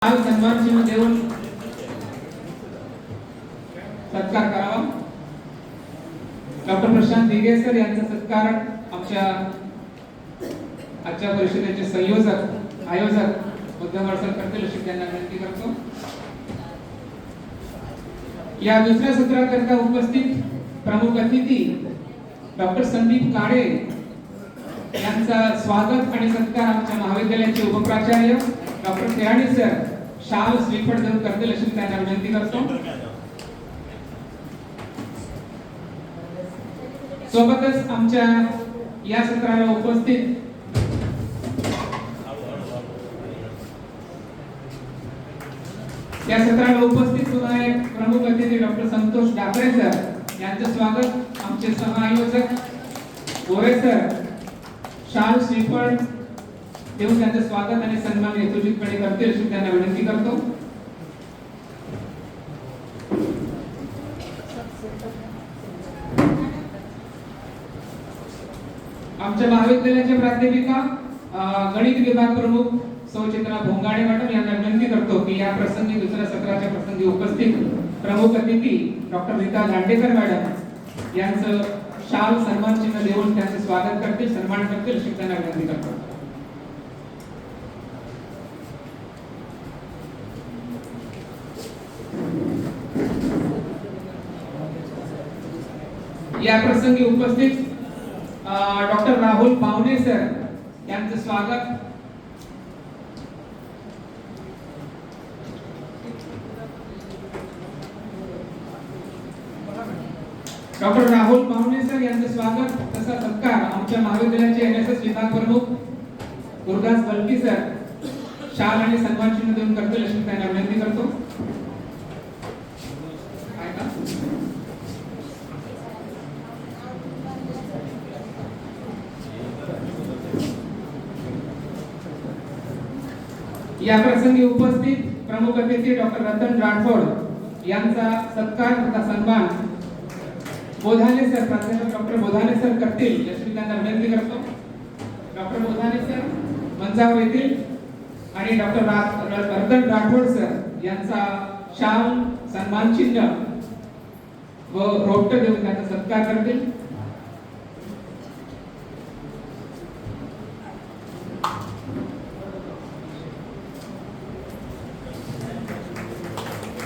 सन्मान चिन्ह देऊन सत्कार करावा। डॉक्टर प्रशांत दिघे सर यांचा सत्कार आमच्या आजच्या परिषदेचे संयोजक आयोजक उद्धव सर करतील अशी त्यांना विनंती करतो। या दुसऱ्या सत्राकरता उपस्थित प्रमुख अतिथी डॉक्टर संदीप काळे यांचा स्वागत आणि सत्कार आमच्या महाविद्यालयाचे उपप्राचार्य डॉक्टर तेराणी सर शाल श्रीफळ देऊन करतील अशी त्यांना विनंती करतो। सोबतच आमच्या या सत्राला उपस्थित पुन्हा एक प्रमुख अतिथी डॉक्टर संतोष डाकरे सर यांचे स्वागत आमचे सहआयोजक गोरे सर शाल श्रीफळ देऊन त्यांचे स्वागत आणि सन्मान यथोचितपणे करतील अशी त्यांना विनंती करतो। आमच्या महाविद्यालयाचे प्राध्यापिका गणित विभाग प्रमुख सौ चित्रा भोंगाडे मॅडम यांना विनंती करतो की या प्रसंगी दुसऱ्या सत्राच्या प्रसंगी उपस्थित प्रमुख अतिथी डॉक्टर रीता दांडेकर मॅडम यांचं शाल सन्मान चिन्ह देऊन त्यांचे स्वागत करतील सन्मान करतील अशी त्यांना विनंती करतो। या प्रसंगी उपस्थित डॉक्टर राहुल पावणे सर यांचं स्वागत। डॉक्टर राहुल पावणे सर यांचं स्वागत तसा सत्कार आमच्या महाविद्यालयाचे एनएसएस विभाग प्रमुख गुरुदास बलकी सर शाल आणि सन्मान चिन्ह देऊन करतील अशी त्यांना विनंती करतो। या प्रसंगी उपस्थित प्रमुख अतिथी डॉक्टर रतन राठोड यांचा सत्कार तथा सन्मान बोधाने सर प्राध्यापक डॉक्टर बोधाने सर करतील अशी त्यांना विनंती करतो। डॉक्टर बोधाने सर मंचावर येतील आणि डॉक्टर रतन राठोड सर यांचा शाल सन्मान चिन्ह व रोपट देऊन त्यांचा सत्कार करतील।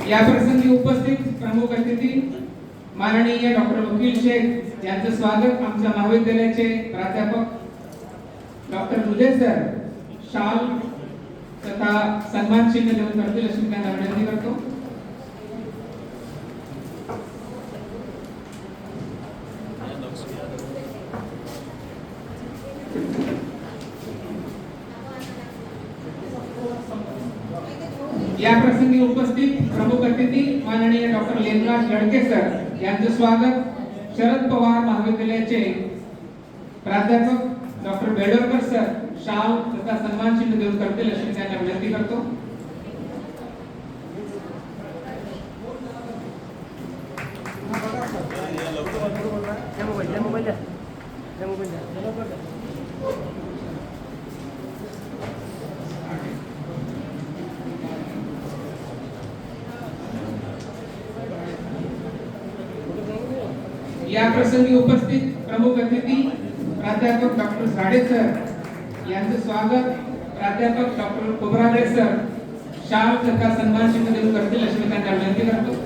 या प्रसंगी उपस्थित प्रमुख अतिथी माननीय डॉक्टर वकील शेख यांचं स्वागत आमच्या महाविद्यालयाचे प्राध्यापक डॉक्टर मुजे सर शाल तथा सन्मान चिन्ह देऊन करतील अशी त्यांना विनंती करतो। या प्रसंगी उपस्थित प्रमुख अतिथी माननीय डॉक्टर लेनराज लडके सर यांचे स्वागत शरद पवार महाविद्यालयाचे प्राध्यापक डॉक्टर बेडरकर सर शाल तथा सन्मान चिन्ह देऊन करतील अशी त्यांना विनंती करतो। या प्रसंगी उपस्थित प्रमुख अतिथी प्राध्यापक डॉक्टर झाडे सर यांचे स्वागत प्राध्यापक डॉक्टर कोबराडे सर शाल तथा सन्मान चिन्ह देऊन करतील अशी त्यांना विनंती करतो।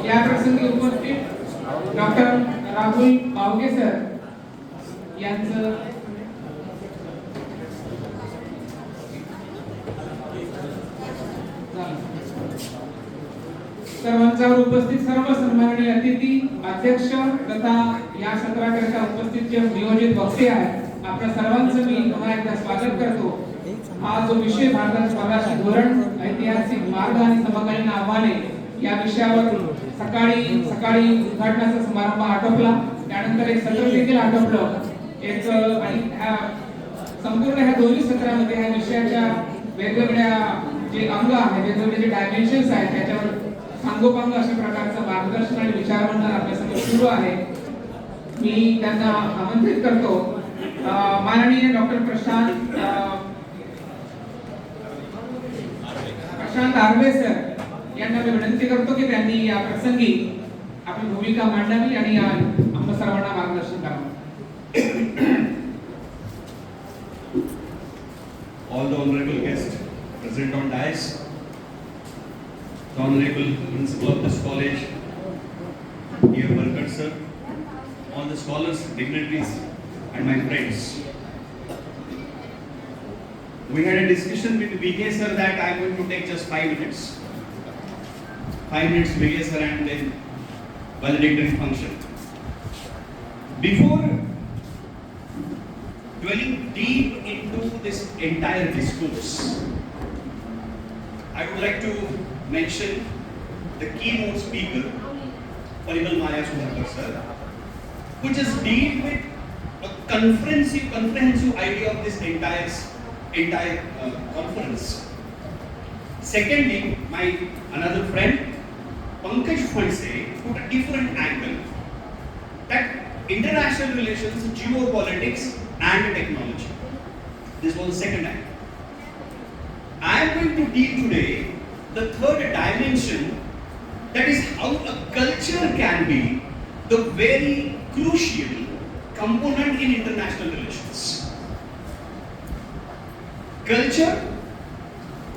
या प्रसंगी उपस्थित डॉक्टर राहुल पावगे सर यांचं तर मंचावर उपस्थित सर्व सन्माननीय अतिथी, अध्यक्ष तथा या सत्राकरता उपस्थित जे नियोजित वक्ते आहेत, आपल्या सर्वांचं मी पुन्हा एकदा स्वागत करतो. हा जो विषय भारताचे परराष्ट्र धोरण, ऐतिहासिक मार्ग आणि समकालीन आव्हाने या विषयावर सकाळी उद्घाटनाचा समारंभ आटोपला, त्यानंतर एक सत्र देखील आटोपलं. एक आणि संपूर्ण ह्या दोन्ही सत्रामध्ये ह्या विषयाच्या वेगवेगळ्या जे अंग आहेत, वेगवेगळे जे डायमेन्शन्स आहेत, त्याच्यावर सांगोपांग अशा प्रकारचं मार्गदर्शन आणि विचारमंथन आपल्यासमोर सुरू आहे. मी त्यांना आमंत्रित करतो. माननीय डॉक्टर प्रशांत आर्वे सर यांना मी विनंती करतो की त्यांनी या प्रसंगी आपली भूमिका मांडावी आणि आम्हा सर्वांना मार्गदर्शन करावं. All the honorable guests present on dais, the honorable principal of this college, dear Barkat sir, all the scholars, dignitaries, and my friends. We had a discussion with VK sir that I am going to take just 5 minutes. 5 minutes VK sir and then valedictory function. Before dwelling deep into this entire discourse, I would like to mention the keynote speaker, Parimal Maya Sudhakar sir, who just deal with a comprehensive idea of this entire conference. Secondly, my another friend, Pankaj Phonse, put a different angle, that international relations, geopolitics, and technology. This was the second angle. I am going to deal today the third dimension, that is how a culture can be the very crucial component in international relations. Culture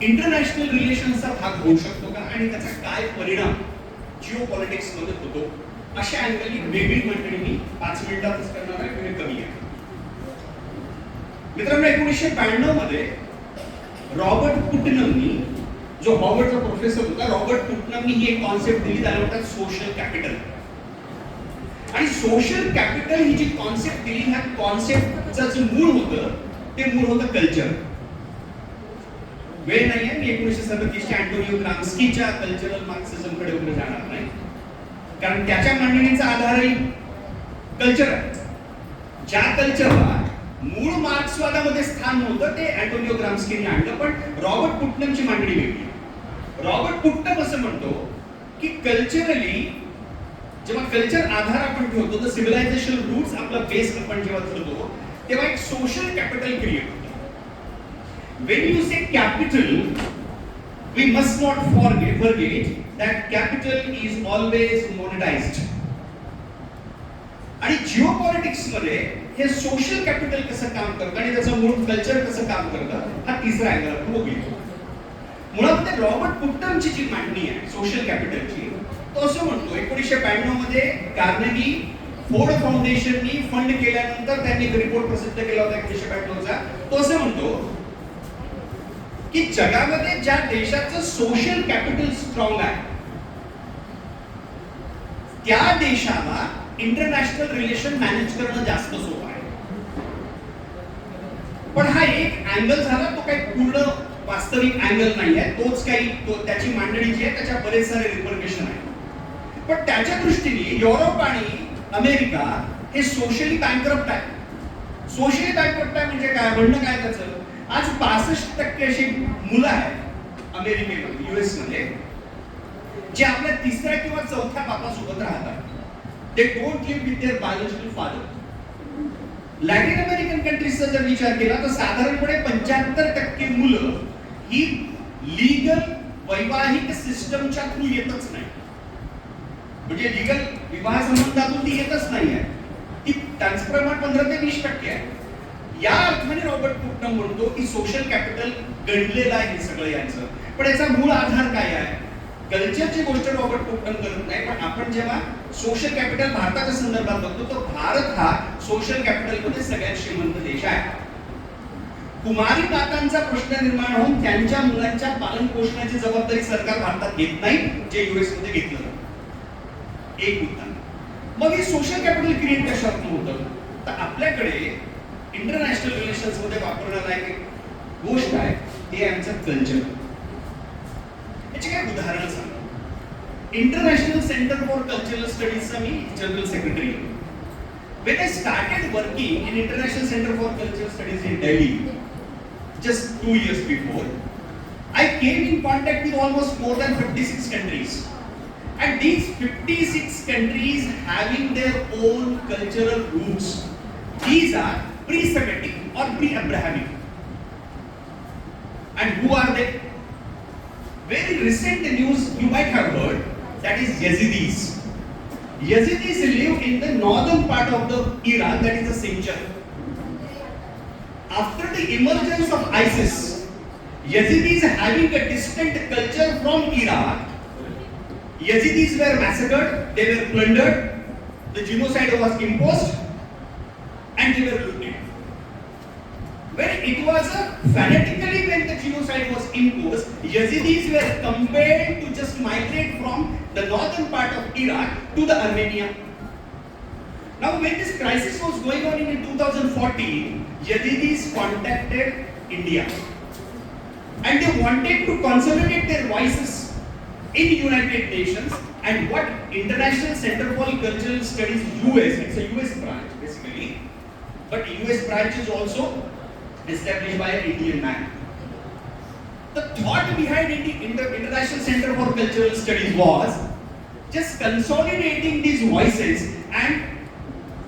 international रिलेशन्सचा भाग होऊ शकतो का आणि त्याचा काय परिणाम जिओपॉलिटिक्स मध्ये होतो, अशा अँगलनी वेगळी मंडळी मी 5 मिनिटातच करणार आहे, वेळ कमी आहे. मित्रांनो, 1992 मध्ये रॉबर्ट पुटनमनी, जो हॉवर्डचा प्रोफेसर होता, रॉबर्ट पुटनमनी ही एक कॉन्सेप्ट दिली, त्याला म्हणतात सोशल कॅपिटल. आणि सोशल कॅपिटल ही जी कॉन्सेप्ट दिली, ह्या कॉन्सेप्टचं जे मूळ होतं ते मूळ होतं कल्चर. वेळ नाही आहे, मी 1937 च्या अँटोनियो ग्राम्स्कीच्या कल्चरल मार्क्सिझम कडे वगैरे जाणार नाही, कारण त्याच्या मांडणीचा आधारही कल्चर आहे. ज्या कल्चरला मूळ मार्क्सवादामध्ये स्थान नव्हतं ते अँटोनियो ग्राम्स्कीने आणलं, पण रॉबर्ट पुटनमची मांडणी वेगळी. रॉबर्ट पुटनम असं म्हणतो की कल्चरली जेव्हा कल्चर आधार आपण ठेवतो, द सिव्हिलायझेशन रूट्स आपला बेस आपण जेव्हा धरतो, तेव्हा एक सोशल कॅपिटल क्रिएट होतं. When you say capital, we must not forget that capital is always monetized. आणि जिओपॉलिटिक्स मध्ये हे सोशल कॅपिटल कसं काम करतं आणि त्याचं मूळ कल्चर कसं काम करतं, हा तिसरा अँगल आपण बघूया. मुळात रॉबर्ट पुटनमची जी मांडणी आहे सोशल कॅपिटलची, तो असं म्हणतो 1992 मध्ये कार्नेगी फोर्ड फाउंडेशननी फंड केल्यानंतर त्यांनी एक रिपोर्ट प्रसिद्ध केला होता 1992 चा. तो असं म्हणतो की जगामध्ये ज्या देशाचं सोशल कॅपिटल स्ट्रॉंग आहे, त्या देशाला इंटरनॅशनल रिलेशन मॅनेज करणं जास्त सोपं आहे. पण हा एक अँगल झाला, तो काही पूर्ण वास्तविक अँगल नाही आहे. तोच काही त्याची मांडणी जी आहे त्याच्या बरेच सारे रिपरकेशन आहे. पण त्याच्या दृष्टीने युरोप आणि अमेरिका हे सोशली बँकरप्ट आहे. सोशली बँकरप्ट आहे म्हणजे काय, म्हणणं काय त्याचं, आज 65% अशी मुलं आहेत अमेरिकेमध्ये, युएस मध्ये, जे आपल्या तिसऱ्या किंवा चौथ्या बापासोबत राहतात. They don't live with their biological father. Latin American कंट्रीजचा जर विचार केला तर साधारणपणे 75% मुलं ही लीगल वैवाहिक सिस्टमच्या थ्रू येतच नाही, म्हणजे लीगल विवाह संबंधातून ती येतच नाही आहे. ती त्यांचं प्रमाण 15 ते 20% आहे. या अर्थाने रॉबर्ट पुटनम म्हणतो की सोशल कॅपिटल गणलेलं आहे हे सगळं यांचं. पण याचा मूळ आधार काय आहे? कल्चरची गोष्ट रॉबर्ट पुटनम करत नाही, पण आपण जेव्हा सोशल कॅपिटल भारताच्या संदर्भात बघतो तर भारत हा सोशल कॅपिटल मध्ये सगळ्यात श्रीमंत देश आहे. कुमारी मातांचा प्रश्न निर्माण होऊन त्यांच्या मुलांच्या पालन पोषणाची जबाबदारी सरकार भारतात घेत नाही, जे युएस मध्ये घेतलं जातं. एक मुद्दा. मग हे सोशल कॅपिटल क्रिएट कशातून होतं? तर आपल्याकडे इंटरनॅशनल रिलेशन्स मध्ये वापरण्याला एक गोष्ट आहे, ते आमचं कल्चर. याची काय उदाहरण सांगा. इंटरनॅशनल सेंटर फॉर कल्चरल स्टडीजचा मी जनरल सेक्रेटरी आहे. When I started working in International Center for Cultural Studies in Delhi, just 2 years before, I came in contact with almost more than 56 countries. And these 56 countries having their own cultural roots. These are pre-Semitic or pre-Abrahamic. And who are they? Very recent news you might have heard, that is Yazidis. Yazidis live in the northern part of the Iran, that is the Sinjar. After the emergence of ISIS, Yazidis having a distant culture from Iraq. Yazidis were massacred, they were plundered, the genocide was imposed, and they were looted. When it was fanatically when the genocide was imposed, Yazidis were compelled to just migrate from the northern part of Iraq to the Armenia. Now when this crisis was going on in 2014, Yazidis contacted India and they wanted to consolidate their voices in United Nations. And what International Center for Cultural Studies US, it's a US branch basically, but US branch is also established by an Indian man. The thought behind International Center for Cultural Studies was just consolidating these voices and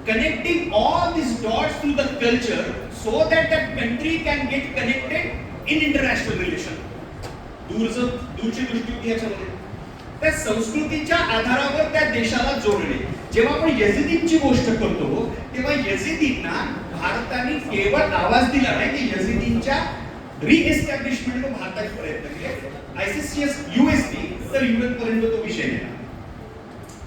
connecting all these dots to the culture so that that country can get connected in international relation. दूरची दृष्टी होती याच्यामध्ये. त्या संस्कृतीच्या आधारावर त्या देशाला जोडणे. जेव्हा आपण यझिदींची गोष्ट करतो तेव्हा यझिदींना भारताने केवळ आवाज दिला नाही, की यझिदींच्या रिएस्टॅब्लिशमेंट भारताने प्रयत्न केले. आयसीसीएस यूएसनी तर यूएन पर्यंत तो विषय नेला.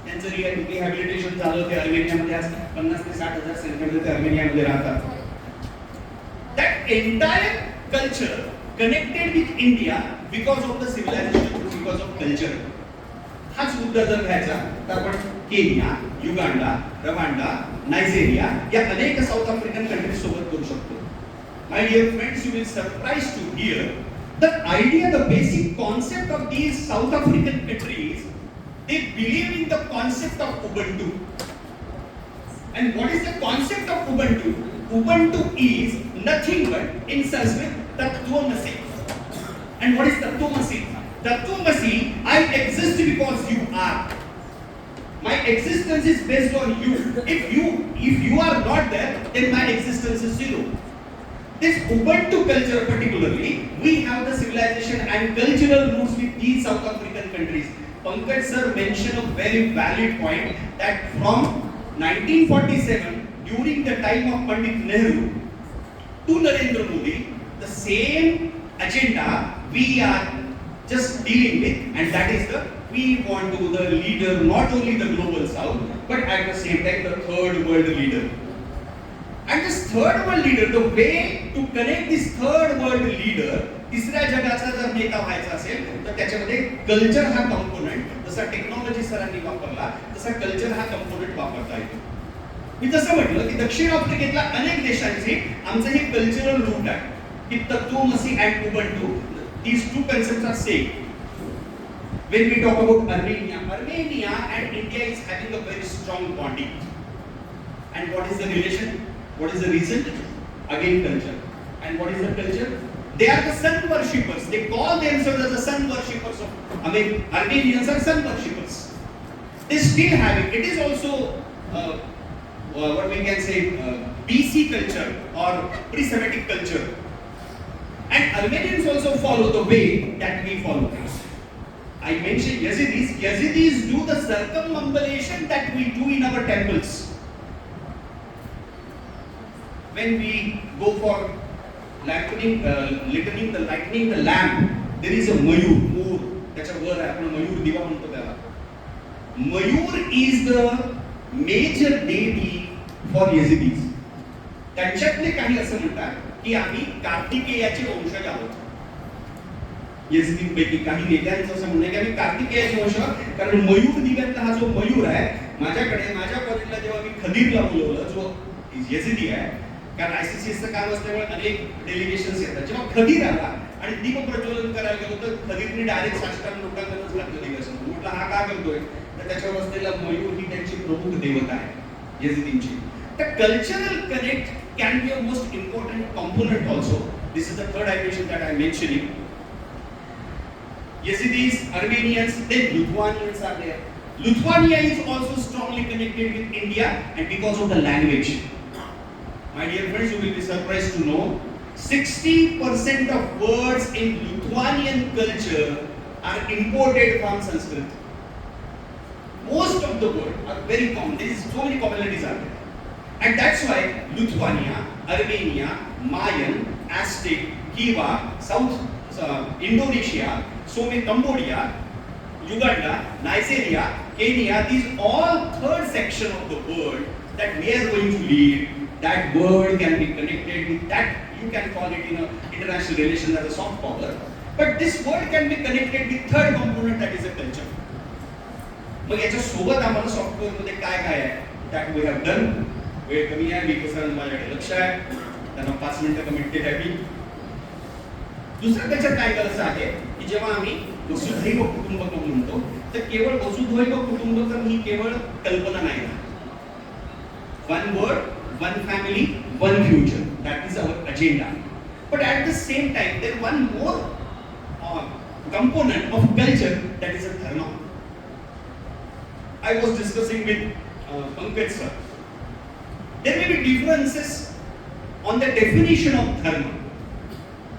त्यांचं रिहॅबिलिटेशन झालं. ते अर्मेनियामध्ये आज 50 ते 60,000 सेंटरमध्ये ते अर्मेनियामध्ये राहतात. That entire culture connected with India because of the civilisation, because of culture. हाच मुद्दा जर घ्यायचा तर आपण केनिया, युगांडा, रवांडा, नायजेरिया या अनेक साऊथ आफ्रिकन कंट्रीज सोबत करू शकतो. My dear friends, you will surprised to hear the idea, the basic concept of these South African countries. They believe in the concept of Ubuntu. And what is the concept of Ubuntu? Ubuntu is nothing but in Sanskrit Tattvamasi. And what is Tattvamasi? Tattvamasi, I exist because you are. My existence is based on you. If you are not there, then my existence is zero. This Ubuntu culture particularly, we have the civilization and cultural roots with these South African countries. Pankaj sir mentioned a very valid point that from 1947, during the time of Pandit Nehru to Narendra Modi, the same agenda we are just dealing with, and that is we want to the leader, not only the global south, but at the same time the third world leader. And this third world leader, the way to connect this third world leader, तिसऱ्या जगाचा जर नेता व्हायचा असेल तर त्याच्यामध्ये culture हा component, जसा टेक्नॉलॉजी सरांनी वापरला तसा कल्चर हा कंपोनेंट वापरता येतो. मी जसं म्हटलं की दक्षिण आफ्रिकेतल्या अनेक देशांचे आमचं हे कल्चरल रूट आहे की तत्वमसी and ubuntu. These two concepts are same. When we talk about Armenia and India is having a very strong bonding. And what is the relation? What is the reason? Again, culture. And what is the culture? They are the sun worshippers. They call themselves as the sun worshippers of Armenians are sun worshippers. They still have it. It is also what we can say BC culture or pre-Semitic culture. And Armenians also follow the way that we follow. I mentioned Yazidis. Yazidis do the circumambulation that we do in our temples. When we go for lightening the lamp, there is a mayur. त्याच्या वर आहे, आपण मयूर दिवा म्हणतो त्याला. Mayur is the major deity for Yazidis. त्यांच्यातले काही असं म्हणतात की आम्ही कार्तिकेयाचे वंशज आहोत. येझिदींपैकी काही नेत्यांचं असं म्हणणं आहे की आम्ही कार्तिकेयाचे वंशज आहोत, कारण मयूर दिव्यातला हा जो मयूर आहे, माझ्याकडे माझ्या कॉलेजला जेव्हा मी खदीरला बोलवलं, जो येझिदी आहे, कारण ICCSचं काम असल्यामुळे अनेक डेलिगेशन्स येतात, जेव्हा खदीर आला आणि दीप प्रज्वलन करायला गेलो तर खदीरने डायरेक्ट साष्टांग लोकांनाच घातलं दिवस. म्हटलं हा का करतोय, तर त्याच्यावर असलेला मयूर ही त्यांची प्रमुख देवता आहे येझिदींची. तर cultural connect can be a most important component also. This is the third dimension that I am mentioning. Yazidis, Armenians, then Lithuanians are there. Lithuania is also strongly connected with India, and because of the language. My dear friends, you will be surprised to know 60% of words in Lithuanian culture are imported from Sanskrit. Most of the words are very common. There is so many commonalities are there. And that's why Lithuania, Armenia, Mayan, Aztec, Kiva, Indonesia, Cambodia, Uganda, Nigeria, Kenya, these all third section of the world that we are going to lead, that word can be connected with that, you can call it in a international relation as a soft power, but this word can be connected with third component that is a culture. मग याच्या सोबत आम्हाला software मध्ये काय काय आहे, that we have done. वेळ कमी आहे, विकसनात माझ्याकडे लक्ष आहे, त्यांना 5 मिनिटं कमिट केली आहे. दुसरं त्याच्यात काय करायचं आहे की जेव्हा आम्ही वसुधैव कुटुंबकम म्हणतो, तर केवळ वसुधैव कुटुंबकम ही केवळ कल्पना नाही. One word, one family, one future, that is our agenda. But at the same time there one more component of culture, that is a dharma. I was discussing with Pankaj sir. There may be differences on the definition of dharma.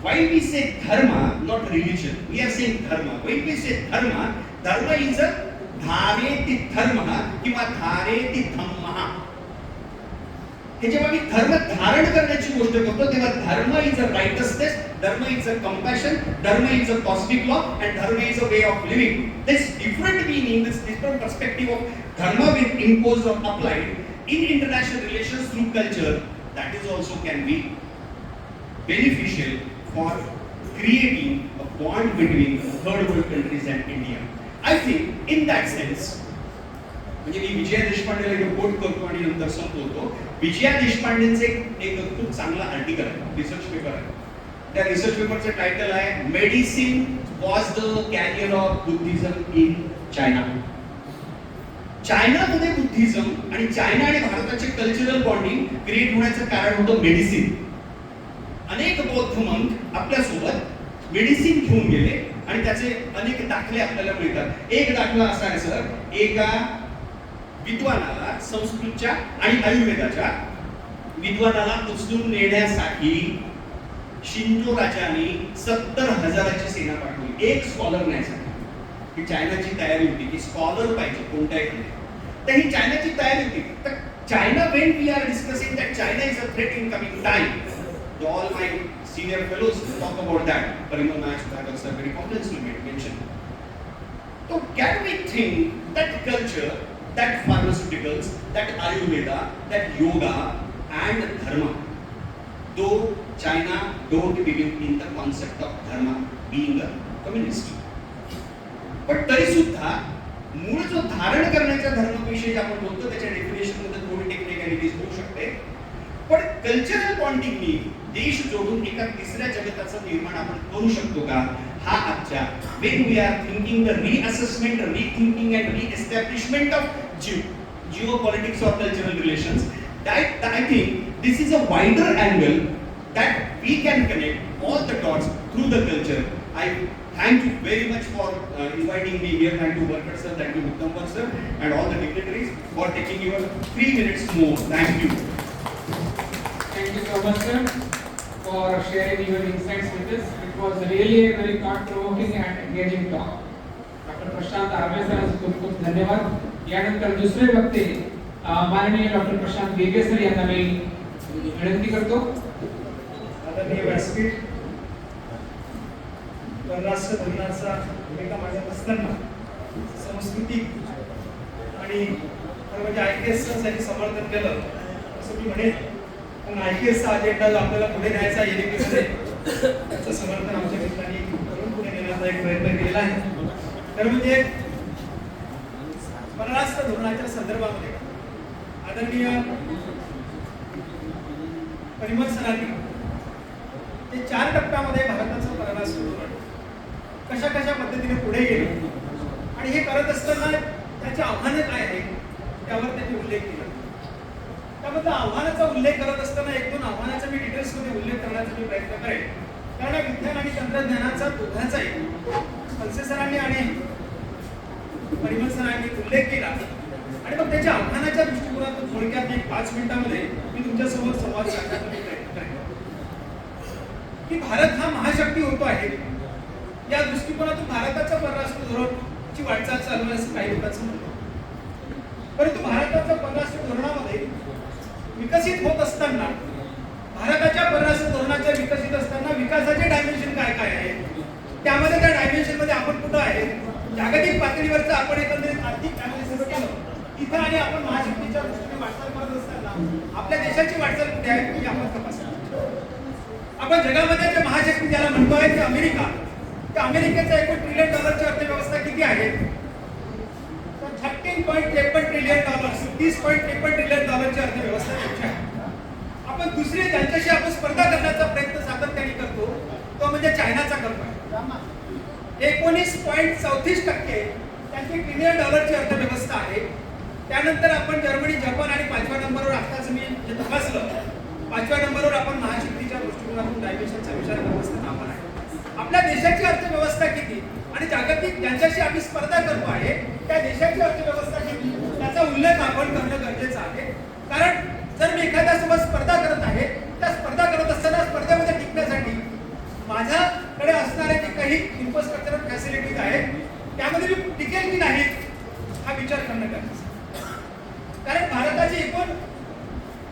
While we say dharma, not religion, we are saying dharma. When we say dharma, dharma is a dhareti dharma किंवा dhareti dhamma. हे जेव्हा मी धर्म धारण करण्याची गोष्ट करतो, तेव्हा dharma is a righteousness, dharma is a compassion, dharma is a cosmic law, and dharma is a way of living. This different meaning, this different perspective of dharma with imposed और applied in international relations through culture, that is also can be beneficial for creating a bond between third world countries and India. I think in that sense, म्हणजे मी विजया देशपांडेला एक coat करतो आणि नंतर संपवतो. विजया देशपांडेंचे एक खूप चांगला आर्टिकल आहे, रिसर्च पेपर आहे. त्या रिसर्च पेपरचं टायटल आहे medicine was the carrier of Buddhism in China. चायनामध्ये बुद्धिझम आणि चायना आणि भारताचे कल्चरल बॉन्डिंग क्रिएट होण्याचं कारण होतं मेडिसिन. अनेक बौद्ध मंक आपल्यासोबत मेडिसिन घेऊन गेले आणि त्याचे अनेक दाखले आपल्याला मिळतात. एक दाखला असा आहे सर, एका विद्वानाला संस्कृतच्या आणि आयुर्वेदाच्या विद्वानाला उचलून नेण्यासाठी शिंजो राजाने 70,000ची सेना पाठवली एक स्कॉलर न्यायसाठी. ही चायनाची तयारी होती की स्कॉलर पाहिजे कोणत्याही कडे, तर ही चायनाची तयारी होती. तर China, when we are discussing that China is a threat in coming time, all my senior fellows talk about that. Parimal Nayak, Sudhakar sir very comprehensively mentioned. So can we think that culture, that pharmaceuticals, that Ayurveda, that yoga and dharma, though China don't believe in the concept of dharma being a communist, पण तरी सुद्धा मूळ जो धारण करण्याच्या धर्माविषयी आपण बोलतो त्याच्या डेफिनेशन मध्ये थोडी टेक्निकॅलिटीज होऊ शकते. पण कल्चरल बॉन्डिंगनी देश जोडून एका तिसऱ्या जगताचं निर्माण आपण करू शकतो का, हा आजच्या when we are thinking the reassessment, rethinking and re-establishment of geopolitics or cultural relations, that I think this is a wider angle that we can connect all the dots through the culture. I thank you very much for inviting me here. Thank you Varkar sir, thank you Uttam sir and all the dignitaries for taking your 3 minutes more. Thank you. Thank you so much sir for sharing your insights with us. It was really a very thought-provoking and engaging talk. Doctor Prashant Arve सरांचे खूप खूप धन्यवाद. यानंतर दुसरे वक्ते माननीय doctor Prashant गेगे sir यांना मी विनंती करतो. आदरणीय व्यासपीठ, परराष्ट्र धोरणाचा भूमिका मांडत असताना सांस्कृतिक आणि म्हणजे ऐतिहासिकांसाठी समर्थन केलं असं मी म्हणेन. पण IPS अजेंडा जो आपल्याला पुढे न्यायचा येणे त्याचं समर्थन आमच्या मित्रांनी करून पुढे नेण्याचा एक प्रयत्न केलेला आहे. तर म्हणजे परराष्ट्र धोरणाच्या संदर्भामध्ये आदरणीय परिमल सरांनी ते 4 टप्प्यामध्ये भारताचं परराष्ट्र धोरण कशा कशा पद्धतीने पुढे गेले आणि हे करत असताना त्याची आव्हानं काय आहेत त्यावर त्यांनी उल्लेख केला. त्याबद्दल आव्हानाचा उल्लेख करत असताना 1-2 आव्हानाचा मी डिटेल्समध्ये उल्लेख करण्याचा मी प्रयत्न करेन. कारण विज्ञान आणि तंत्रज्ञानाचा दोघांचाही वलसे सरांनी आणि परिमल सरांनी उल्लेख केला आणि मग त्याच्या आव्हानाच्या दृष्टिकोनातून थोडक्यात एक 5 मिनिटांमध्ये मी तुमच्यासमोर संवाद साधण्याचा मी प्रयत्न करेन की भारत हा महाशक्ती होतो आहे. या दृष्टिकोनातून भारताचं परराष्ट्र धोरणची वाटचाल चालू आहे असं काही लोकांचं म्हणणं. परंतु भारताच्या परराष्ट्र धोरणामध्ये विकसित होत असताना भारताच्या परराष्ट्र धोरणाच्या विकसित असताना विकासाचे डायमेन्शन काय काय आहे, त्यामध्ये त्या डायमेन्शन मध्ये आपण कुठं आहे, जागतिक पातळीवरचं आपण एकंदरीत आर्थिक अनालिसिस केलं इथं आणि आपण महाशक्तीच्या दृष्टीने वाटचाल करत असताना आपल्या देशाची वाटचाल कुठे आहे ही आपण तपासतो. आपण जगामध्ये जे महाशक्ती ज्याला म्हणतोय ते अमेरिका, त्या अमेरिकेचा $1 ट्रिलियन अर्थव्यवस्था किती आहे, 13.53 ट्रिलियन, 30.53 ट्रिलियन डॉलरची अर्थव्यवस्था त्यांची आहे. आपण दुसरी ज्यांच्याशी आपण स्पर्धा करण्याचा प्रयत्न सातत्याने करतो तो म्हणजे चायनाचा करतोय. 19.34% त्यांची ट्रिलियन डॉलरची अर्थव्यवस्था आहे. त्यानंतर आपण जर्मनी, जपान आणि 5व्या नंबरवर आताच मी जे तपासलं 5व्या नंबरवर आपण महाशक्तीच्या दृष्टिकोनातून डायमेन्शनचा विचार करत असताना आपण आहे. आपल्या देशाची अर्थव्यवस्था किती आणि जागतिक ज्यांच्याशी आम्ही स्पर्धा करतो आहे त्या देशाची अर्थव्यवस्था किती त्याचा उल्लेख आपण करणं गरजेचं आहे. कारण जर मी एखाद्यासोबत स्पर्धा करत आहे त्या स्पर्धा करत असताना स्पर्धेमध्ये टिकण्यासाठी माझ्याकडे असणारे जे काही इन्फ्रास्ट्रक्चरल फॅसिलिटीज आहेत त्यामध्ये मी टिकेल की नाही हा विचार करणं गरजेचं आहे. कारण भारताची एकूण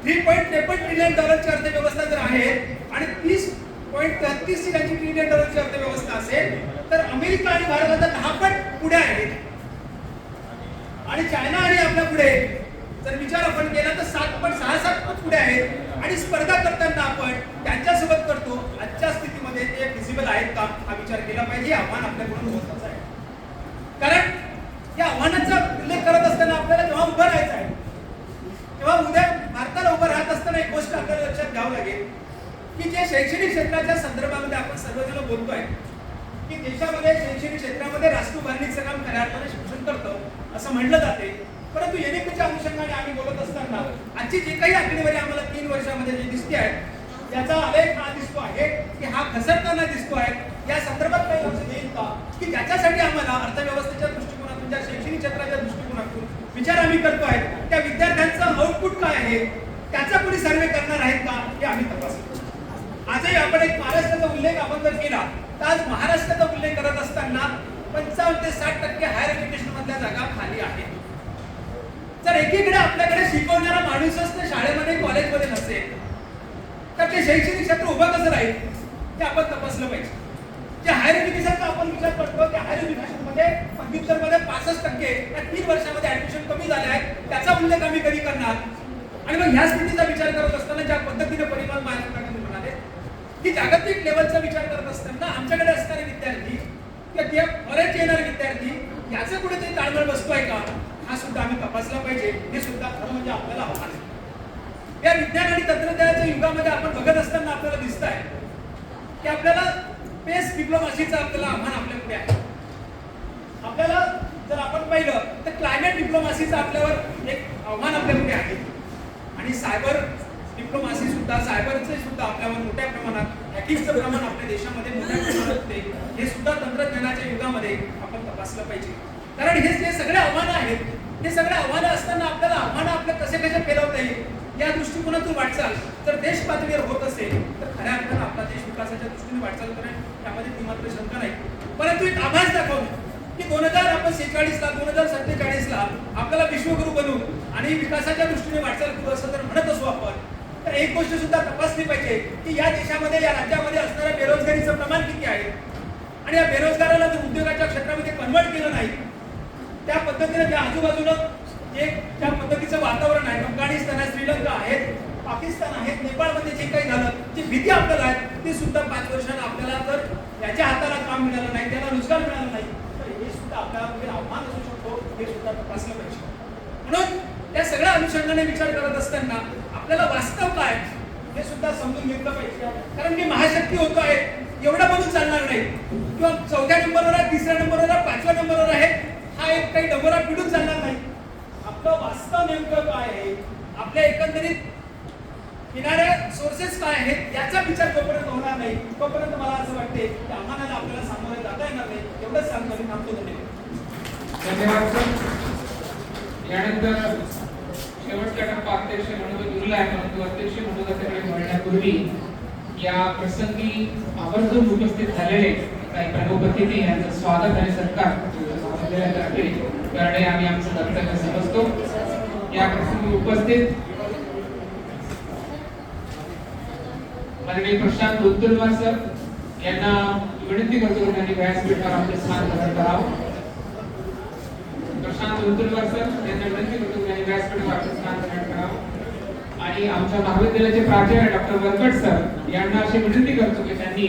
$3.53 ट्रिलियन अर्थव्यवस्था जर आहे आणि 30.33 ट्रिलियन डॉलरची अर्थव्यवस्था असेल तर अमेरिका आणि भारताचा 10 पट पुढे आहे आणि चायना आणि आपल्या पुढे जर विचार आपण केला तर 6-7 पट पुढे आहे आणि स्पर्धा करताना आपण त्यांच्यासोबत करतो. आजच्या स्थितीमध्ये ते फिजिबल आहेत का हा विचार केला पाहिजे. आव्हान आपल्याकडून होतच आहे. कारण या आव्हानाचा उल्लेख करत असताना आपल्याला जेव्हा उभं राहायचं आहे तेव्हा उद्या भारताला उभं राहत असताना एक गोष्ट आपल्याला लक्षात घ्यावं लागेल की जे शैक्षणिक क्षेत्राच्या संदर्भामध्ये आपण सर्वजण बोलतोय की देशामध्ये शैक्षणिक क्षेत्रामध्ये राष्ट्र उभारणीचं काम खऱ्या अर्थाने शिक्षण करतं असं म्हणलं जाते. परंतु एनईपीच्या अनुषंगाने आम्ही बोलत असताना आजची जी काही आकडेवारी आम्हाला 3 वर्षामध्ये जी दिसते आहे याचा आलेख हा दिसतो आहे की हा घसरताना दिसतो आहे. या संदर्भात काही लक्ष देईल का की ज्याच्यासाठी आम्हाला अर्थव्यवस्थेच्या दृष्टिकोनातून ज्या शैक्षणिक क्षेत्राच्या दृष्टिकोनातून विचार आम्ही करतोय त्या विद्यार्थ्यांचं आउटपुट काय आहे त्याचा कोणी सर्वे करणार आहेत का हे आम्ही तपासतो. आजही आपण एक महाराष्ट्राचा उल्लेख आपण जर केला तर आज महाराष्ट्राचा उल्लेख करत असताना 55 ते 60% हायर एज्युकेशन मधल्या जागा खाली आहेत. जर एकीकडे आपल्याकडे शिकवणारा माणूसच ते शाळेमध्ये कॉलेजमध्ये नसेल तर ते शैक्षणिक क्षेत्र उभं कसं राहील ते आपण तपासलं पाहिजे. जे हायर एज्युकेशनचा आपण विचार करतो त्या हायर एज्युकेशन मध्ये 65% या 3 वर्षामध्ये ऍडमिशन कमी झाले आहेत त्याचा उल्लेख आम्ही कधी करणार. आणि मग ह्या स्थितीचा विचार करत असताना ज्या पद्धतीने परिमाण महाराष्ट्राकडे म्हणाले की जागतिक लेवलचा विचार करत असताना आमच्याकडे असणारे विद्यार्थी किंवा ते फॉरेनचे येणारे विद्यार्थी याचं कुठेतरी ताळमेळ बसतोय का हा सुद्धा आम्ही तपासला पाहिजे. हे सुद्धा खरं म्हणजे आपल्याला आव्हान आहे. या विज्ञान आणि तंत्रज्ञानाच्या युगामध्ये आपण बघत असताना आपल्याला दिसत आहे की आपल्याला स्पेस डिप्लोमॅसीचं आपल्याला आव्हान आपल्या पुढे आहे. आपल्याला जर आपण पाहिलं तर क्लायमेट डिप्लोमॅसीचं आपल्यावर एक आव्हान आपल्या पुढे आहे आणि सायबर डिप्लोमॅसी सुद्धा सायबरचे सुद्धा आपल्यावर मोठ्या प्रमाणात हॅकिंगचं प्रमाण आपल्या देशामध्ये मोठ्या प्रमाणात होते. हे सुद्धा तंत्रज्ञानाच्या युगामध्ये आपण तपासलं पाहिजे. कारण हे जे सगळे आव्हानं आहेत हे सगळे आव्हानं असताना आपल्याला आव्हानं आपल्या कसे कसे पेलवता येईल या दृष्टिकोनातून वाटचाल जर देश पातळीवर होत असेल तर खऱ्या अर्थानं आपला देश विकासाच्या दृष्टीने वाटचाल करेल त्यामध्ये ती मात्र शंका नाही. परंतु एक आभास दाखवणे की 2046 ला 2047 ला आपल्याला विश्वगुरू बनवू आणि विकासाच्या दृष्टीने वाटचाल करू असं जर म्हणत असू आपण तर एक गोष्ट सुद्धा तपासली पाहिजे की या देशामध्ये या राज्यामध्ये असणाऱ्या बेरोजगारीचं प्रमाण किती आहे आणि या बेरोजगाराला जर उद्योगाच्या क्षेत्रामध्ये कन्वर्ट केलं नाही त्या पद्धतीने त्या आजूबाजूला जे ज्या पद्धतीचं वातावरण आहे अफगाणिस्तान आहे, श्रीलंका आहेत, पाकिस्तान आहेत, नेपाळ भीती आपल्याला आहे ती सुद्धा 5 वर्षांना आपल्याला जर याच्या हाताला काम मिळालं नाही, त्याला रोजगार मिळाला नाही, तर हे सुद्धा आपल्याला कुठे आव्हान असू शकतो, हे सुद्धा तपासलं पाहिजे. म्हणून त्या सगळ्या अनुषंगाने विचार करत असताना आपल्याला वास्तव काय हे सुद्धा समजून घेतलं पाहिजे. कारण की महाशक्ती होतो आहे एवढा म्हणून चालणार नाही, किंवा 4थ्या नंबरवर आहे, 3ऱ्या नंबरवर आहे, 5व्या नंबरवर आहे, हा एक काही डबरा पिढून चालणार नाही. आपलं वास्तव नेमकं काय आहे, आपल्या एकंदरीत किनाऱ्या सोर्सेस काय आहेत याचा विचार जोपर्यंत होणार नाही तोपर्यंत मला असं वाटते की आम्हाला आपल्याला सामोरे जाता येणार नाही. एवढंच सांगतो मी थांबतो. धन्यवाद सर. यानंतर शेवटचा टप्पा अध्यक्ष म्हणून उरला आहे, परंतु अध्यक्ष म्हणून त्याकडे म्हणण्यापूर्वी या प्रसंगी आवर्जून उपस्थित झालेले काही प्रमुख अतिथी यांचं स्वागत आणि सत्कार महाविद्यालयातर्फे करणे आम्ही आमचं कर्तव्य समजतो. या प्रसंगी उपस्थित माननीय प्रशांत दुलतुलवार सर यांना विनंती करतो की त्यांनी व्यासपीठावर आपले स्थान ग्रहण करावं. प्रशांत दुलतुलवार सर यांना विनंती करतो की त्यांनी व्यासपीठावर आपले स्थान ग्रहण करावं. आणि आमच्या महाविद्यालयाचे प्राचार्य डॉक्टर वरकट सर यांना अशी विनंती करतो की त्यांनी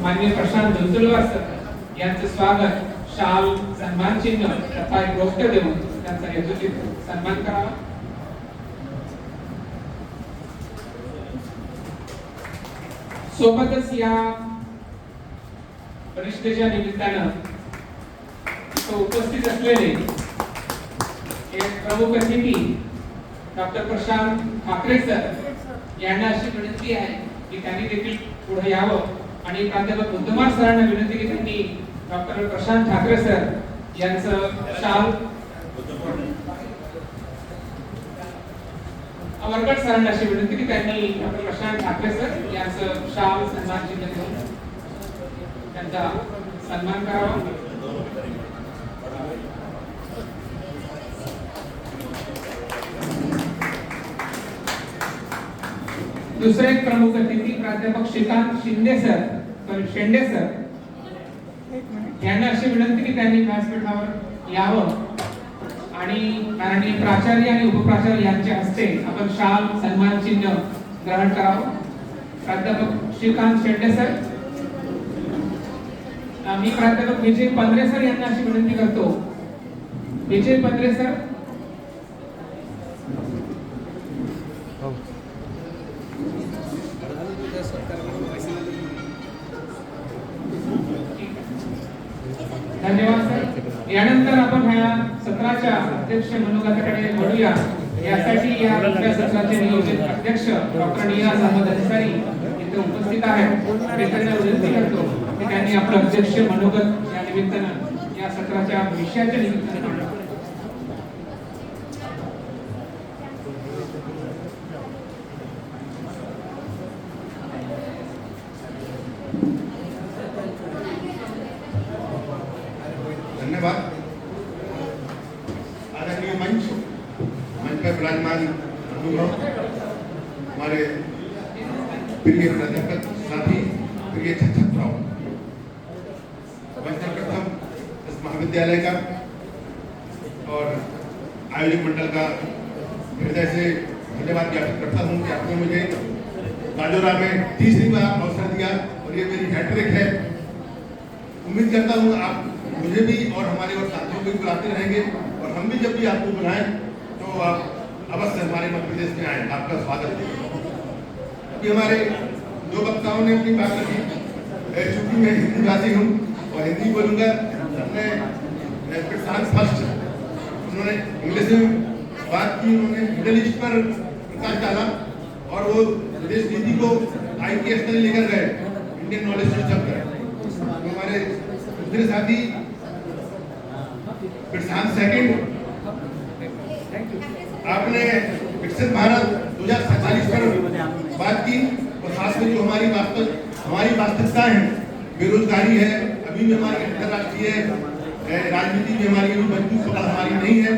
माननीय प्रशांत दुलतुलवार सर यांचं स्वागत शाल, सन्मान चिन्ह तथा एक रोष्ट देऊन त्यांचा यथोचित सन्मान करावा. सोबतच या परिषदेच्या निमित्तानं उपस्थित असलेले एक प्रमुख अतिथी डॉक्टर प्रशांत ठाकरे सर यांना अशी विनंती आहे की त्यांनी देखील पुढे यावं आणि प्राध्यापक उद्धमार सरांना विनंती की त्यांनी डॉक्टर प्रशांत ठाकरे सर यांचं शाल, वरकट सरांना अशी विनंती की त्यांनी डॉक्टर प्रशांत ठाकरे सर यांचं शाल, सन्मान चिन्ह देऊन त्यांचा सन्मान करावा. दुसरे एक प्रमुख अतिथी प्राध्यापक श्रीकांत शेंडे सर यांना अशी विनंती की त्यांनी व्यासपीठावर यावं आणि माननीय प्राचार्य आणि उपप्राचार्य यांच्या हस्ते आपण शाल, सन्मान चिन्ह ग्रहण करावं. प्राध्यापक श्रीकांत शेंडे सर, मी प्राध्यापक विजय पंधरे सर यांना अशी विनंती करतो. विजय पंधरे सर, धन्यवाद सर. यानंतर आपण ह्या सत्राच्या अध्यक्ष मनोगताकडे वळूया. यासाठी या दुसऱ्या सत्राचे नियोजित अध्यक्ष डॉक्टर नियाज अहमद अन्सारी इथे उपस्थित आहेत. मी त्यांना विनंती करतो की त्यांनी आपलं अध्यक्ष मनोगत या निमित्तानं या सत्राच्या विषयाच्या निमित्तानं मांडावं. धन्यवाद. आदरणीय मंच पर विराजमान अनुभव, हमारे प्रिय प्राध्यापक साथी, प्रिय छात्राओं, मैं सर्वप्रथम इस महाविद्यालय का और आयोजक मंडल का हृदय से धन्यवाद ज्ञापित करता हूँ कि आपने मुझे राजौरा में तीसरी बार अवसर दिया और ये मेरी हैट्रिक है. उम्मीद करता हूँ आप मुझे भी और हमारे और साथियों को भी बुलाते रहेंगे और हम भी जब भी आपको बुलाएं तो आप अवश्य हमारे मध्य प्रदेश में आए. आपका स्वागत है. अभी हमारे दो वक्ताओं ने अपनी बात रखी. चूंकि मैं हिंदी भाषी हूँ और हिंदी बोलूँगा, हमने प्रशांत फर्स्ट उन्होंने इंग्लिश में बात की, उन्होंने मिडल ईस्ट पर प्रकाश डाला और वो विदेश नीति को IPS तक लेकर गए, इंडियन नॉलेज सिस्टम पर. हमारे दूसरे साथी प्रशांत सेकंड, आपने विकसित भारत 2047 पर बात की और खासकर जो हमारी वास्तविकता है, बेरोजगारी है, अभी भी हमारी अंतर्राष्ट्रीय राजनीति में हमारी मजबूत पकड़ हमारी नहीं है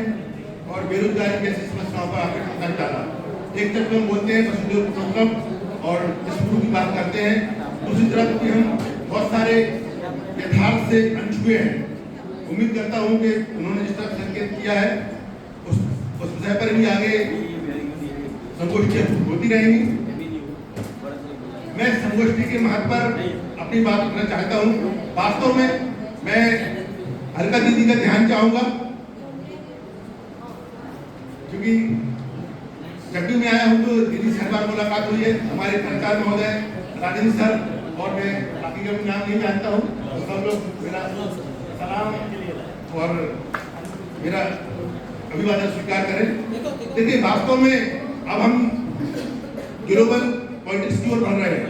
और बेरोजगारी जैसी समस्याओं पर आपने प्रकाश डाला. एक तरफ हम बोलते हैं वसुधैव कुटुंबकम और स्कूल की बात करते हैं, दूसरी तरफ कि हम बहुत सारे यथार्थ से अनछुए हैं. उम्मीद करता हूं कि उन्होंने जिस तरह संकेत किया है उस विषय पर भी आगे संगोष्ठियां होती रहेंगी. मैं संगोष्ठी के महत्व पर अपनी बात रखना चाहता हूँ। वास्तव में मैं अलका दीदी का ध्यान चाहूंगा, क्योंकि जब भी मैं आया हूँ तो दीदी से हर बार मुलाकात हुई है। हमारे कलाकार महोदय राजेंद्र सर और मैं बाकी का नाम नहीं जानता हूँ, तो सब लोग मेरा सलाम और मेरा अभिवादन स्वीकार करें। देखिए, वास्तव में अब हम ग्लोबल पॉलिटिक्स की ओर बढ़ रहे हैं।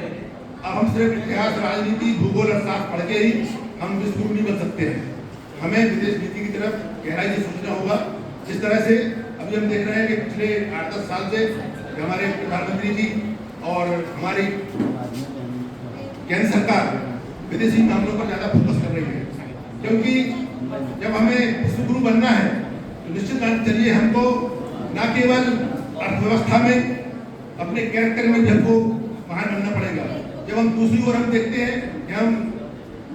अब हम सिर्फ इतिहास, राजनीति, भूगोल और शास्त्र पढ़ के ही हम विश्व गुरु नहीं बन सकते हैं। हमें विदेश नीति की तरफ गहराई से सोचना होगा। जिस तरह से अभी हम देख रहे हैं कि पिछले 8-10 साल से हमारे प्रधानमंत्री जी और हमारी केंद्र सरकार विदेशी मामलों पर ज्यादा फोकस कर रही है, क्योंकि जब हमें विश्व गुरु बनना है तो निश्चित रूप चलिए हमको न केवल अर्थव्यवस्था में, अपने कैरेक्टर में भी हमको महान बनना पड़ेगा। जब हम दूसरी ओर हम देखते हैं कि हम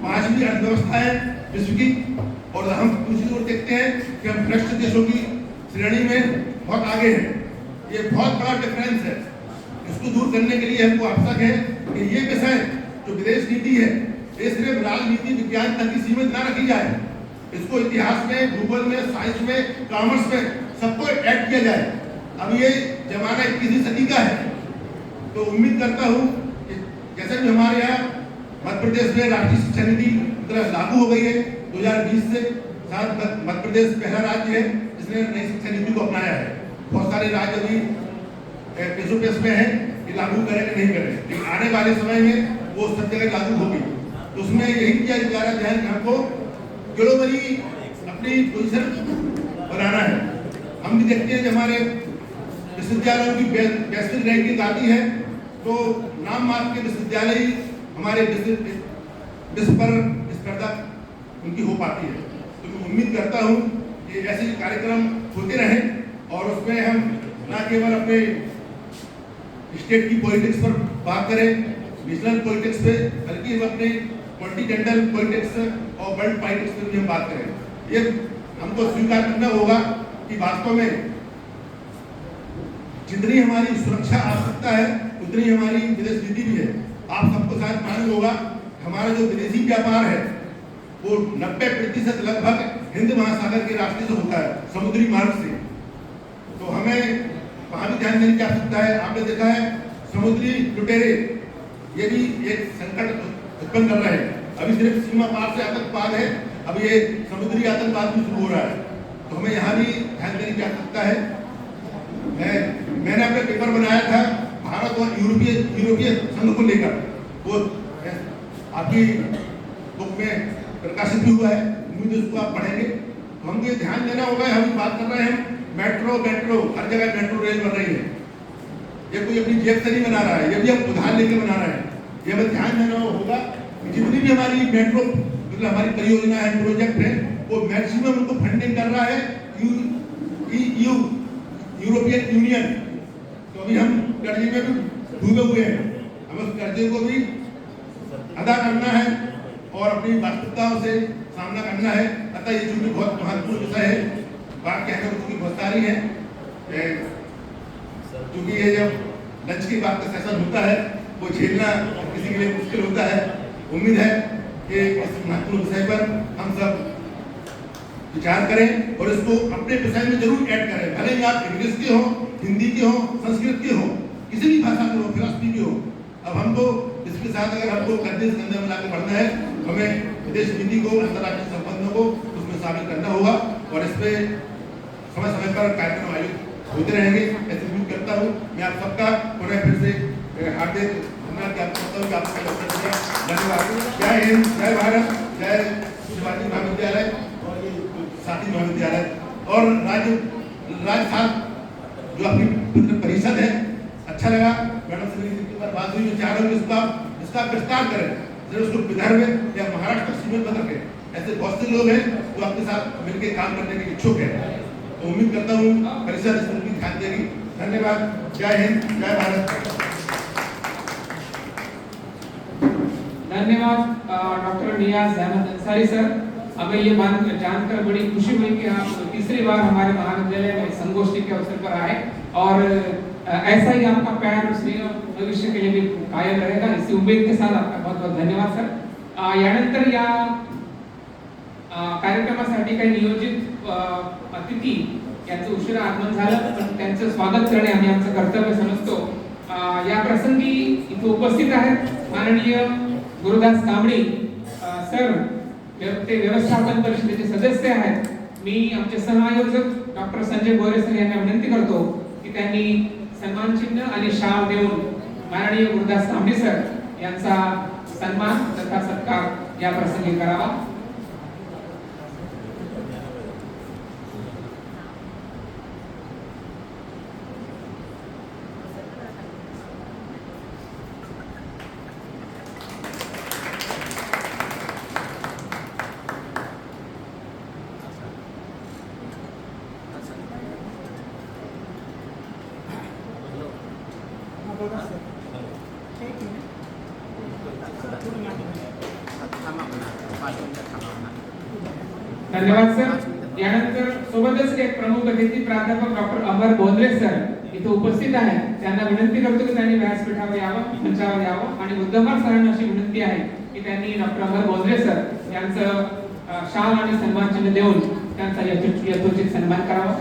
5वीं अर्थव्यवस्था है विश्व की, और हम दूसरी ओर देखते हैं कि हम भ्रष्ट देशों की श्रेणी में बहुत आगे हैं। ये बहुत बड़ा डिफरेंस है। इसको दूर करने के लिए हमको आवश्यक है कि ये विषय जो विदेश नीति है, ये सिर्फ राजनीति विज्ञान तक ही सीमित न रखी जाए। इसको इतिहास में, भूगोल में, साइंस में, कॉमर्स में सबको ऐड किया जाए। अब ये जमाना 21वीं सदी का है, तो उम्मीद करता हूँ कि जैसे भी हमारे यहाँ मध्य प्रदेश में राष्ट्रीय शिक्षा नीति लागू हो गई है 2020 से, साथ मध्य प्रदेश पहला राज्य है जिसने नई शिक्षा नीति को अपनाया है। बहुत सारे राज्य अभी पेश में है कि लागू करें कि नहीं करें, लेकिन आने वाले समय में वो सब जगह लागू होगी। तो उसमें यही किया जा रहा है कि हमको ग्लोबली अपनी पोजीशन बनाना है। हम भी देखते हैं कि हमारे विश्वविद्यालयों की वैश्विक रैंकिंग आती है तो नाम मात्र के विश्वविद्यालय हमारे विश्व पर स्पर्धा उनकी हो पाती है। तो मैं उम्मीद करता हूँ कि ऐसे कार्यक्रम होते रहें और उसमें हम न केवल अपने स्टेट की पॉलिटिक्स पर बात करें, नेशनल पॉलिटिक्स पे, बल्कि हम अपने कॉन्टिनेंटल पॉलिटिक्स और वर्ल्ड पॉलिटिक्स पे भी हम बात करें। ये हमको स्वीकार करना होगा कि वास्तव में जितनी हमारी सुरक्षा आवश्यकता है उतनी हमारी विदेश नीति भी है। आप सबको शायद मालूम होगा, हमारा जो विदेशी व्यापार है वो 90% लगभग हिंद महासागर के रास्ते से होता है, समुद्री मार्ग से। तो हमें वहां भी ध्यान देने की आवश्यकता है। आपने देखा है समुद्री लुटेरे ये भी एक संकट उत्पन्न कर रहे हैं। अभी सिर्फ सीमा पार से आतंकवाद है, अब ये समुद्री आतंकवाद भी शुरू हो रहा है। तो हमें यहाँ भी ध्यान देने की आवश्यकता है। मैंने अपना पेपर बनाया था भारत और यूरोपीय संघ को लेकर, वो आपकी बुक में प्रकाशित भी हुआ है, उम्मीद उसको आप पढ़ेंगे। तो हमको ये ध्यान देना होगा। हम बात कर रहे हैं मेट्रो हर जगह मेट्रो रेल बन रही है। ये कोई अपनी जेब से नहीं बना रहा है, ये भी हम उधार लेकर बना रहे हैं। ये हमें ध्यान देना होगा कि जितनी भी हमारी मेट्रो मतलब हमारी परियोजना है, प्रोजेक्ट है, वो मैक्सिमम उनको फंडिंग कर रहा है यूरोपियन यूनियन। तो अभी हम कर्जे में भी डूबे हुए हैं। हमें उस कर्जे को भी अदा करना है और अपनी वास्तविकताओं से सामना करना है। अतः ये चूंकि बहुत महत्वपूर्ण विषय है, बात कहने को चूंकि बहुत सारी है, क्योंकि ये जब लंच की बात का सेशन होता है वो झेलना किसी के लिए मुश्किल होता है। उम्मीद है कि इस महत्वपूर्ण विषय पर हम सब विचार करें और इसको अपने विषय में जरूर ऐड करें। भले ही आप इंग्लिश के हो, हिंदी के हो, संस्कृत के हो, किसी भी भाषा के हो, फिलॉसफी के हो। अब हमको इसके साथ अगर हमको कंधे से कंधे मिलाकर बढ़ना है, हमें विदेश नीति को, अंतर्राष्ट्रीय संबंधों को उसमें शामिल करना होगा और इस पे समय समय पर कार्यक्रम आयोजित होते रहेंगे। ऐसे उम्मीद करता हूँ। मैं आप सबका पुनः फिर से हार्दिक धन्यवाद ज्ञापन करता हूँ कि आपका अवसर दिया। धन्यवाद। जय हिंद, जय भारत, जय शिवाजी महाविद्यालय और ये साथी महाविद्यालय और राजस्थान जो अपनी परिषद है। अच्छा लगा मैडम से मेरी बार बात हुई। मैं चाह रहा हूँ कि इसका विस्तार करें, जरूर उसको विदर्भ या महाराष्ट्र तक सीमित बदल के। ऐसे बहुत से लोग हैं जो आपके साथ मिलकर काम करने के इच्छुक है। तो उम्मीद करता हूँ परिषद इस पर ध्यान देगी। धन्यवाद। जय हिंद, जय भारत। धन्यवाद डॉक्टर नियाज अहमद अंसारी सर। हमें ये जानकर बड़ी खुशी हुई कि आप तीसरी बार हमारे महाविद्यालय में संगोष्ठी के अवसर पर आए और ऐसा ही आपका प्यार स्नेह भविष्य के लिए भी कायम रहेगा, इसी उम्मीद के साथ आपका बहुत बहुत धन्यवाद सर. यानंतर या कार्यक्रमासाठी काही नियोजित अतिथी यांचं उशिरा आगमन झालं, पण त्यांचं स्वागत करणे आम्ही आमचं कर्तव्य समजतो. या प्रसंगी इथे उपस्थित आहेत माननीय गुरुदास कांबळी सर, ते व्यवस्थापन परिषदेचे सदस्य आहेत. मी आमचे सहआयोजक डॉक्टर संजय गोरे सर यांना विनंती करतो की त्यांनी सन्मान चिन्ह आणि शाल देऊन माननीय गुरुदास कांबळी सर यांचा सन्मान तथा सत्कार या प्रसंगी करावा. धन्यवाद सर. यानंतर सोबतच एक प्रमुख अतिथी प्राध्यापक डॉक्टर अमर बोंद्रे सर इथे उपस्थित आहेत. त्यांना विनंती करतो की त्यांनी व्यासपीठावर यावं, मंचावर यावं आणि उद्धवराव सरांना अशी विनंती आहे की त्यांनी डॉक्टर अमर बोंद्रे सर यांचं शाल आणि सन्मान चिन्ह देऊन त्यांचा यथोचित सन्मान करावा.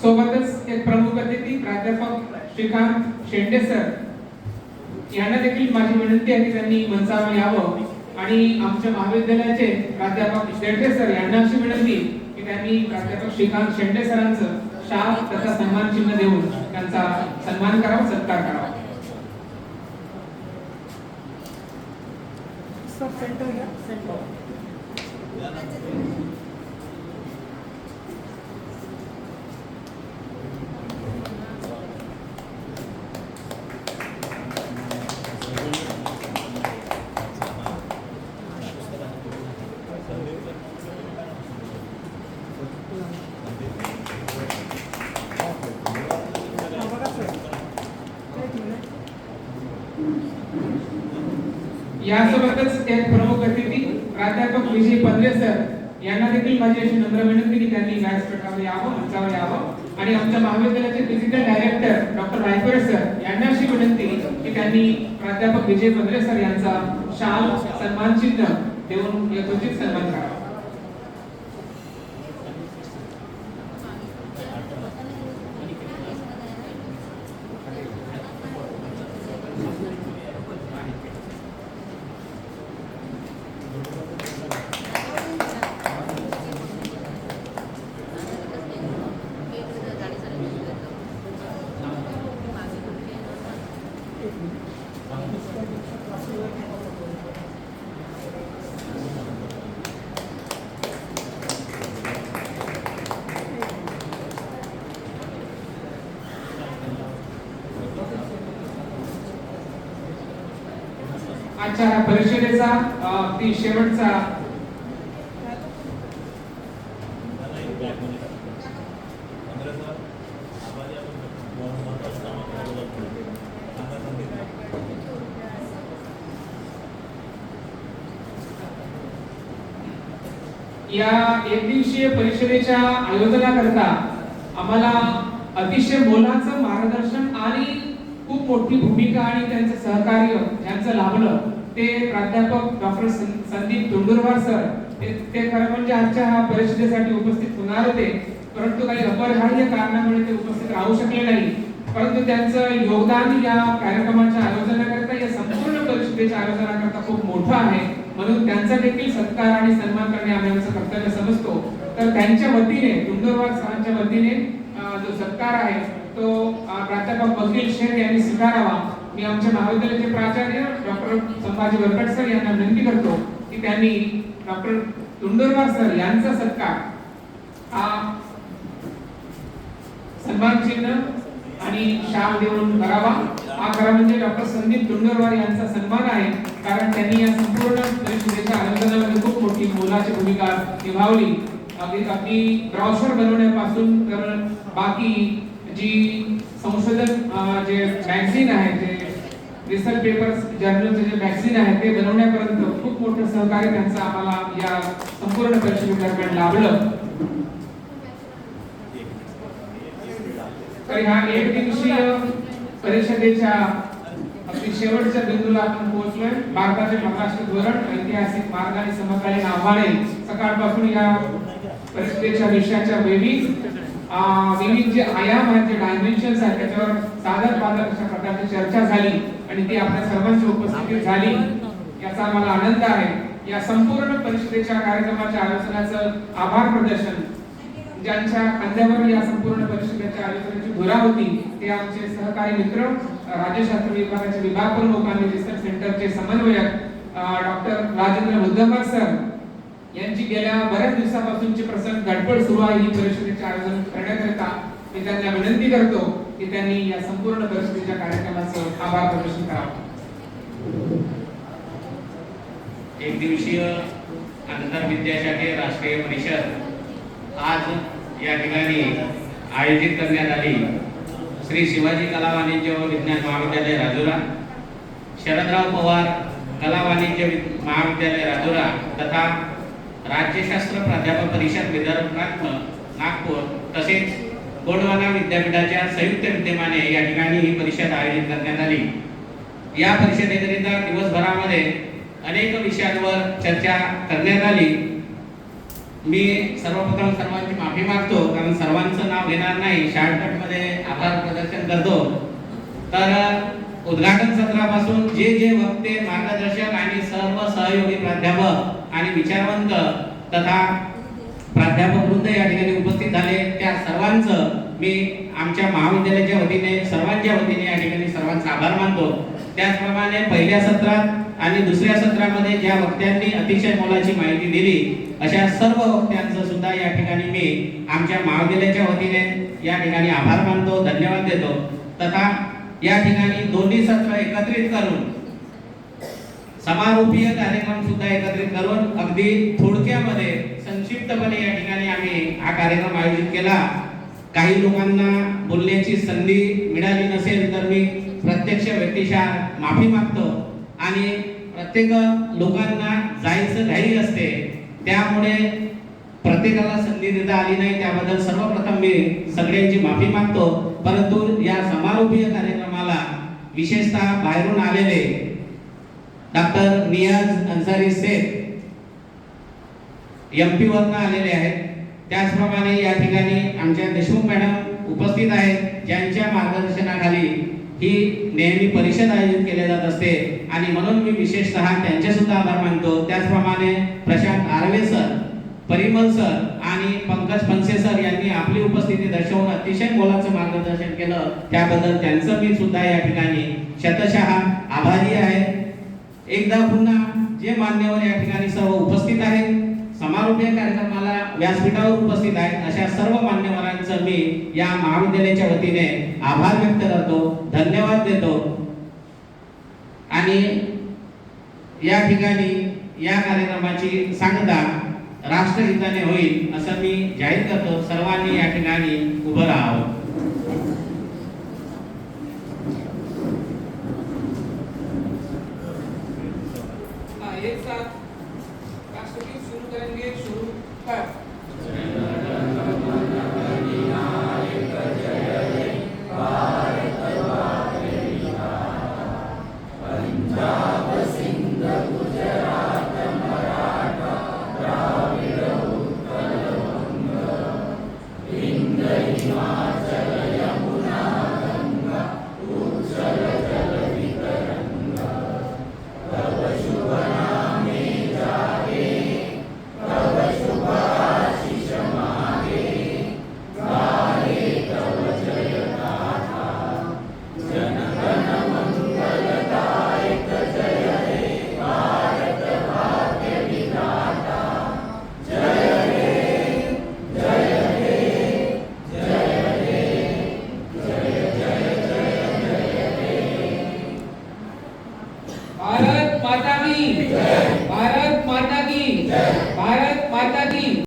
सोबतच एक प्रमुख अतिथी प्राध्यापक श्रीकांत शेंडे सर यांना देखील माझी विनंती आहे की त्यांनी मंचावर यावं आणि आमच्या महाविद्यालयाचे प्राध्यापक शेंडे सर यांना अशी विनंती की त्यांनी प्राध्यापक श्रीकांत शेंडे सरांचं शाल तथा सन्मान चिन्ह देऊन त्यांचा सन्मान करावा, सत्कार करावा. यासोबतच एक प्रमुख अतिथी प्राध्यापक विजय पंद्रे सर यांना देखील माझी अशी नम्र विनंती की त्यांनी व्यासपीठावर यावं, मंचावर यावं आणि आमच्या महाविद्यालयाचे फिजिकल डायरेक्टर डॉक्टर रायफळे सर यांना अशी विनंती की त्यांनी प्राध्यापक विजय पंद्रे सर यांचा शाल सन्मान चिन्ह देऊन यथोचित सन्मान करावा. आजच्या ह्या परिषदेचा अगदी शेवटचा या एक दिवसीय परिषदेच्या आयोजनाकरता आम्हाला अतिशय मोलाचं मार्गदर्शन आणि खूप मोठी भूमिका आणि त्यांचं सहकार्य ज्यांचं लाभलं ते प्राध्यापक डॉक्टर संदीप तुंडुरवार सर. ते खरं म्हणजे आजच्या ह्या परिषदेसाठी उपस्थित होणार होते, परंतु काही अपरिहार्य कारणामुळे ते उपस्थित राहू शकले नाही. परंतु त्यांचं योगदान या कार्यक्रमाच्या आयोजनाकरता, या संपूर्ण परिषदेच्या आयोजनाकरता खूप मोठं आहे. म्हणून त्यांचा देखील सत्कार आणि सन्मान करणे आम्ही आमचं कर्तव्य समजतो. तर त्यांच्या वतीने, तुंडुरवार सरांच्या वतीने जो सत्कार आहे तो प्राध्यापक वकील शेख यांनी स्वीकारावा. मी आमच्या महाविद्यालयाचे प्राचार्य डॉक्टर संभाजी वरकट सर यांना विनंती करतो की त्यांनी डॉक्टर तुंडुरवार सर यांचा सत्कार हा सन्मान चिन्ह आणि शाल देऊन करावा. हा खरा म्हणजे डॉक्टर संदीप तुंडुरवार यांचा सन्मान आहे, कारण त्यांनी या संपूर्ण परिषदेच्या आयोजनामध्ये खूप मोठी मोलाची भूमिका निभावली. अगदी ब्राउशर बनवण्यापासून तर बाकी जी संशोधन जे मॅगझिन आहे जे रिसर्च पेपर्स जर्नलचे जे मॅगझिन आहे ते बनवण्यापर्यंत खूप मोठं सहकार्य त्यांचं आम्हाला या संपूर्ण परिषदेदरम्यान लाभलं. तर ह्या एक दिवसीय परिषदेच्या अगदी शेवटच्या बिंदूला आपण पोहोचलोय. भारताचे परराष्ट्र धोरण, ऐतिहासिक मार्ग आणि समकालीन आव्हाने सकाळपासून या परिषदेच्या विषयाच्या विविध जे आयाम आहेत, जे डायमेन्शन्स आहेत त्याच्यावर साधक बाधक अशा प्रकारची चर्चा झाली आणि ती आपल्या सर्वांची उपस्थितीत झाली. याचा मला आनंद आहे. या संपूर्ण परिषदेच्या कार्यक्रमाच्या आयोजनाचं आभार प्रदर्शन ज्यांच्या खांद्यावर या संपूर्ण परिषदेच्या आयोजनाची धुरा होती ते आमचे सहकारी मित्र राज्यशास्त्र विभागाचे विभाग प्रमुख आणि रिसर्च सेंटरचे समन्वयक डॉक्टर राजेंद्र मुद्दमर सर यांची गेल्या बऱ्याच दिवसापासूनची प्रसन्न धडपड सुरू आहे ही परिषदेचे आयोजन करण्याकरिता. मी त्यांना विनंती करतो की त्यांनी या संपूर्ण परिषदेच्या कार्यक्रमाचं आभार प्रदर्शन करावं. एक दिवसीय आंतर विद्याशाखे राष्ट्रीय परिषद आज या ठिकाणी आयोजित करण्यात आली. श्री शिवाजी कला वाणिज्य व विज्ञान महाविद्यालय राजुरा, शरदराव पवार कला वाणिज्य महाविद्यालय राजुरा तथा राज्यशास्त्र प्राध्यापक परिषद विदर्भ नागपूर तसेच गोंडवाना विद्यापीठाच्या संयुक्त विद्यमाने या ठिकाणी ही परिषद आयोजित करण्यात आली. या परिषदेकरिता दिवसभरामध्ये अनेक विषयांवर चर्चा करण्यात आली. मी सर्वप्रथम सर्वांची माफी मागतो कारण सर्वांचं नाव घेणार नाही, शॉर्टकटमध्ये आभार प्रदर्शन करतो. तर उद्घाटन सत्रापासून जे जे वक्ते, मार्गदर्शक आणि सर्व सहयोगी प्राध्यापक आणि विचारवंत तथा प्राध्यापक वृंद या ठिकाणी उपस्थित झाले त्या सर्वांचं मी आमच्या महाविद्यालयाच्या वतीने सर्वांच्या वतीने या ठिकाणी सर्वांचा आभार मानतो. त्याचप्रमाणे पहिल्या सत्रात आणि दुसऱ्या सत्रामध्ये ज्या वक्त्यांनी अतिशय मोलाची माहिती दिली अशा सर्व वक्त्यांचं सुद्धा या ठिकाणी मी आमच्या महाविद्यालयाच्या वतीने या ठिकाणी आभार मानतो, धन्यवाद देतो. तथा या ठिकाणी दोन्ही सत्र एकत्रित करून समारोपीय कार्यक्रम सुद्धा एकत्रित करून अगदी थोडक्यामध्ये संक्षिप्तपणे या ठिकाणी आम्ही हा कार्यक्रम आयोजित केला. काही लोकांना बोलण्याची संधी मिळाली नसेल तर मी प्रत्यक्ष व्यक्तिशः माफी मागतो आणि प्रत्येक लोकांना जायचं घाई असते त्यामुळे प्रत्येकाला संधी देता आली नाही, त्याबद्दल सर्वप्रथम मी सगळ्यांची माफी मागतो. परंतु या समारोपीय कार्यक्रमाला विशेषतः बाहेरून आलेले डॉक्टर नियाज अन्सारी शेख MP वरनं आलेले आहेत. त्याचप्रमाणे या ठिकाणी आमच्या देशमुख मॅडम उपस्थित आहेत ज्यांच्या मार्गदर्शनाखाली ही नेहमी परिषद आयोजित केली जात असते आणि म्हणून मी विशेषतः त्यांचे सुद्धा आभार मानतो. त्याचप्रमाणे प्रशांत आर्वे सर, परिमल सर आणि पंकज फनसे सर यांनी आपली उपस्थिती दर्शवून अतिशय मोलाचं मार्गदर्शन केलं, त्याबद्दल त्यांचं मी सुद्धा या ठिकाणी शतशः आभारी आहे. एकदा पुन्हा जे मान्यवर या ठिकाणी सर्व उपस्थित आहेत, समारोपीय कार्यक्रमाला व्यासपीठावर उपस्थित आहेत अशा सर्व मान्यवरांचं मी या महाविद्यालयाच्या वतीने आभार व्यक्त करतो, धन्यवाद देतो. आणि या ठिकाणी या कार्यक्रमाची सांगता राष्ट्रहिताने होईल असं मी जाहीर करतो. सर्वांनी या ठिकाणी उभं राहावं. एक साथ राष्ट्रगीत शुरू करेंगे. शुरू कर. पंजाब सिंध गुजरात मराठा द्राविड उत्कल बंग विंध्य हिमालय